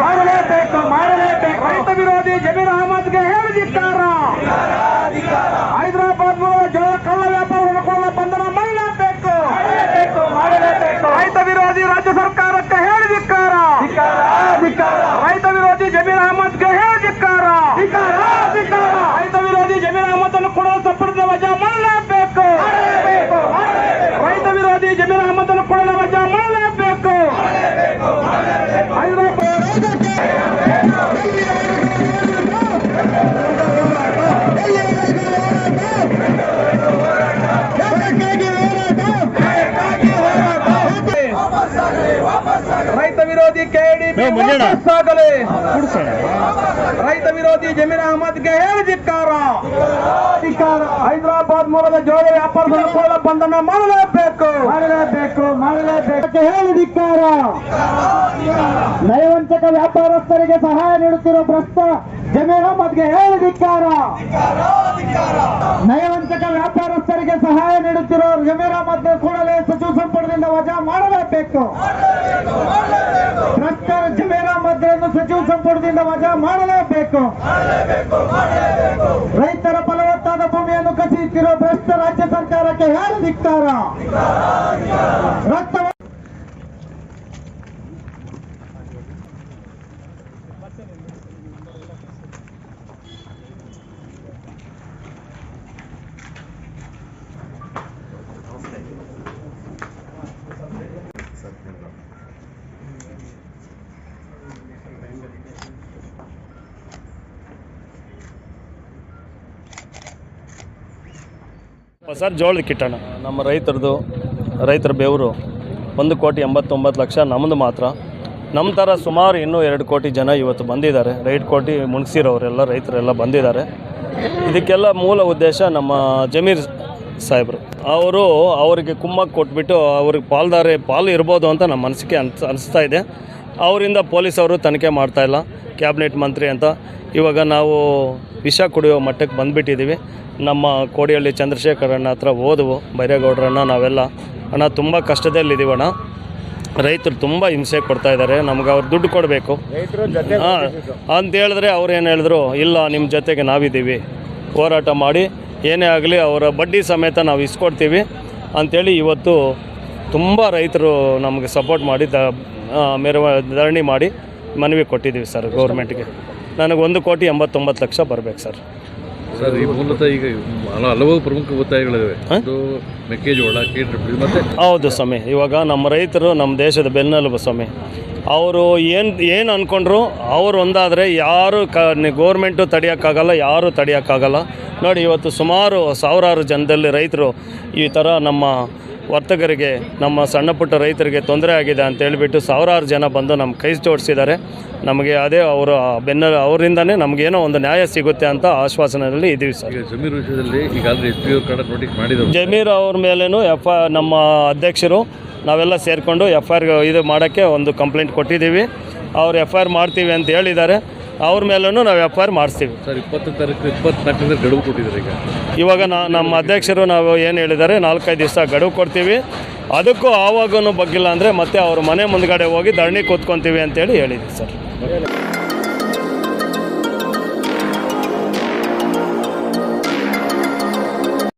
ಮಾಡಲೇಬೇಕು ಮಾಡಲೇಬೇಕು ರೈತ ವಿರೋಧಿ ಜಮೀರ್ ಅಹಮದ್ಗೆ ಹೇಳಿ ಧಿಕ್ಕಾರ. ಹೈದರಾಬಾದ್ ಜೋಳ ಕಳ್ಳ ವ್ಯಾಪಾರವನ್ನು ಕೊಲ್ಲ ಬಂಧನ ಮಾಡಲೇಬೇಕು ರೈತ ವಿರೋಧಿ ರಾಜ್ಯ ಸರ್ಕಾರಕ್ಕೆ ಹೇಳಿ ಧಿಕ್ಕಾರ. ರೈತ ವಿರೋಧಿ ಜಮೀರ್ ಅಹಮದ್ಗೆ ಹೇಳಿ ಧಿಕ್ಕಾರ. ರೈತ ವಿರೋಧಿ ಜಮೀರ್ ಅಹಮದ್ ಅನ್ನು ಕೊಡಲು ಸಂಪುಟದ ವಜಾ ಮಾಡಲೇಬೇಕು. ರೈತ ವಿರೋಧಿ ಜಮೀರ್ ಅಹಮದ್ ಅನ್ನು ಕೊಡಲು ವಜಾ ಮಾಡಲೇಬೇಕು. ರೈತ ವಿರೋಧಿ ಕೆಡಿಪಿ ಆಗಲಿ. ರೈತ ವಿರೋಧಿ ಜಮೀರ್ ಅಹಮದ್ಗೆ ಹೇಳಿ ಧಿಕ್ಕಾರ. ಹೈದರಾಬಾದ್ ಮೂಲದ ಜೋಳ ವ್ಯಾಪಾರಗಳ ಬಂಧನ ಮಾಡಲೇಬೇಕು ಹೇಳಿ ಧಿಕ್ಕಾರ. ನಯವಂಚಕ ವ್ಯಾಪಾರಸ್ಥರಿಗೆ ಸಹಾಯ ನೀಡುತ್ತಿರುವ ಭ್ರಷ್ಟ ಜಮೀರ್ ಅಹಮದ್ಗೆ ಹೇಳಿ ಧಿಕ್ಕಾರ. ನಯವಂಚಕ ವ್ಯಾಪಾರಸ್ಥರಿಗೆ ಸಹಾಯ ನೀಡುತ್ತಿರುವ ಜಮೀರ್ ಅಹಮದ್ ಕೂಡಲೇ ಸಚಿವ ಸಂಪುಟದಿಂದ ವಜಾ ಮಾಡಲೇಬೇಕು. ಭ್ರಷ್ಟ ಜಮೀರ್ ಅಹಮದ್ ಸಚಿವ ಸಂಪುಟದಿಂದ ವಜಾ ಮಾಡಲೇಬೇಕು. ರೈತರ ಫಲವತ್ತಾದ ಭೂಮಿಯನ್ನು ಕಸಿಯುತ್ತಿರುವ ಭ್ರಷ್ಟ ರಾಜ್ಯ ಸರ್ಕಾರಕ್ಕೆ ಹೇಳಿ ಧಿಕ್ಕಾರ. ರಕ್ತ ಸರ್ ಜೋಳದ ಕಿಟ್ಟಣ ನಮ್ಮ ರೈತರ ಬೆವರು 1,89,00,000 ನಮ್ಮದು ಮಾತ್ರ. ನಮ್ಮ ಥರ ಸುಮಾರು ಇನ್ನೂ 2 ಕೋಟಿ ಜನ ಇವತ್ತು ಬಂದಿದ್ದಾರೆ. 2 ಕೋಟಿ ಮುಣಗ್ಸಿರೋರೆಲ್ಲ ರೈತರೆಲ್ಲ ಬಂದಿದ್ದಾರೆ. ಇದಕ್ಕೆಲ್ಲ ಮೂಲ ಉದ್ದೇಶ ನಮ್ಮ ಜಮೀರ್ ಸಾಹೇಬರು ಅವರಿಗೆ ಕುಮ್ಮಕ್ಕೆ ಕೊಟ್ಬಿಟ್ಟು ಅವ್ರಿಗೆ ಪಾಲು ಇರ್ಬೋದು ಅಂತ ನಮ್ಮ ಮನಸ್ಸಿಗೆ ಅನಿಸ್ತಾ ಇದೆ. ಅವರಿಂದ ಪೊಲೀಸವರು ತನಿಖೆ ಮಾಡ್ತಾಯಿಲ್ಲ. ಕ್ಯಾಬಿನೆಟ್ ಮಂತ್ರಿ ಅಂತ ಇವಾಗ ನಾವು ವಿಷ ಕುಡಿಯೋ ಮಟ್ಟಕ್ಕೆ ಬಂದುಬಿಟ್ಟಿದ್ದೀವಿ. ನಮ್ಮ ಕೋಡಿಹಳ್ಳಿ ಚಂದ್ರಶೇಖರಣ್ಣ ಹತ್ರ ಹೋದವು, ಬೈರೇಗೌಡರಣ್ಣ ನಾವೆಲ್ಲ ಅಣ್ಣ ತುಂಬ ಕಷ್ಟದಲ್ಲಿದ್ದೀವಣ್ಣ, ರೈತರು ತುಂಬ ಹಿಂಸೆ ಕೊಡ್ತಾಯಿದ್ದಾರೆ, ನಮ್ಗೆ ಅವ್ರು ದುಡ್ಡು ಕೊಡಬೇಕು ಅಂತ ಹೇಳಿದ್ರೆ ಅವ್ರು ಏನು ಹೇಳಿದ್ರು, ಇಲ್ಲ ನಿಮ್ಮ ಜೊತೆಗೆ ನಾವಿದ್ದೀವಿ, ಹೋರಾಟ ಮಾಡಿ ಏನೇ ಆಗಲಿ ಅವರ ಬಡ್ಡಿ ಸಮೇತ ನಾವು ಇಸ್ಕೊಡ್ತೀವಿ ಅಂಥೇಳಿ ಇವತ್ತು ತುಂಬ ರೈತರು ನಮಗೆ ಸಪೋರ್ಟ್ ಮಾಡಿ ಧರಣಿ ಮಾಡಿ ಮನವಿ ಕೊಟ್ಟಿದ್ದೀವಿ ಸರ್ ಗೌರ್ಮೆಂಟ್ಗೆ. ನನಗೆ 1,89,00,000 ಬರಬೇಕು ಸರ್. ಸರ್ ಈ ಮೂಲತಃ ಈಗ ಹಲವು ಪ್ರಮುಖ ಒತ್ತಾಯಗಳಿವೆ. ಅದು ಮೆಕ್ಕೆಜೋಳ, ಮತ್ತೆ ಹೌದು ಸ್ವಾಮಿ. ಇವಾಗ ನಮ್ಮ ರೈತರು ನಮ್ಮ ದೇಶದ ಬೆನ್ನೆಲುಬು ಸ್ವಾಮಿ. ಅವರು ಏನು ಅಂದ್ಕೊಂಡ್ರು ಅವರು ಒಂದಾದರೆ ಯಾರು ಗೌರ್ಮೆಂಟು ತಡೆಯೋಕ್ಕಾಗಲ್ಲ, ಯಾರೂ ತಡೆಯೋಕ್ಕಾಗಲ್ಲ. ನೋಡಿ ಇವತ್ತು ಸುಮಾರು ಸಾವಿರಾರು ಜನದಲ್ಲಿ ರೈತರು ಈ ಥರ ನಮ್ಮ ವರ್ತಕರಿಗೆ, ನಮ್ಮ ಸಣ್ಣ ಪುಟ್ಟ ರೈತರಿಗೆ ತೊಂದರೆ ಆಗಿದೆ ಅಂತ ಹೇಳಿಬಿಟ್ಟು ಸಾವಿರಾರು ಜನ ಬಂದು ನಮ್ಮ ಕೈ ಜೋಡಿಸಿದ್ದಾರೆ. ನಮಗೆ ಅದೇ ಅವರಿಂದನೇ ನಮಗೇನೋ ಒಂದು ನ್ಯಾಯ ಸಿಗುತ್ತೆ ಅಂತ ಆಶ್ವಾಸನೆಯಲ್ಲಿ ಇದ್ದೀವಿ ಸರ್. ಜಮೀರ್ ವಿಷಯದಲ್ಲಿ ಈಗಾಗಲೇ SP ಅವ್ರ ಕಡೆ ನೋಟಿಸ್ ಮಾಡಿದ್ರು. ಜಮೀರ್ ಅವ್ರ ಮೇಲೇನು ನಮ್ಮ ಅಧ್ಯಕ್ಷರು ನಾವೆಲ್ಲ ಸೇರಿಕೊಂಡು FIR ಇದು ಮಾಡೋಕ್ಕೆ ಒಂದು ಕಂಪ್ಲೇಂಟ್ ಕೊಟ್ಟಿದ್ದೀವಿ. ಅವ್ರು FIR ಮಾಡ್ತೀವಿ ಅಂತ ಹೇಳಿದ್ದಾರೆ. ಅವ್ರ ಮೇಲೂ ನಾವು FIR ಮಾಡಿಸ್ತೀವಿ ಸರ್. 24 ಗಡುವು ಕೊಟ್ಟಿದ್ದಾರೆ. ಇವಾಗ ನಮ್ಮ ಅಧ್ಯಕ್ಷರು ನಾವು ಏನು ಹೇಳಿದ್ದಾರೆ, 4-5 ದಿವಸ ಗಡುವು ಕೊಡ್ತೀವಿ. ಅದಕ್ಕೂ ಆವಾಗೂ ಬಗ್ಗಿಲ್ಲ ಅಂದರೆ ಮತ್ತೆ ಅವ್ರ ಮನೆ ಮುಂದ್ಗಡೆ ಹೋಗಿ ಧರಣಿ ಕೂತ್ಕೊತೀವಿ ಅಂತೇಳಿ ಹೇಳಿದ್ವಿ ಸರ್.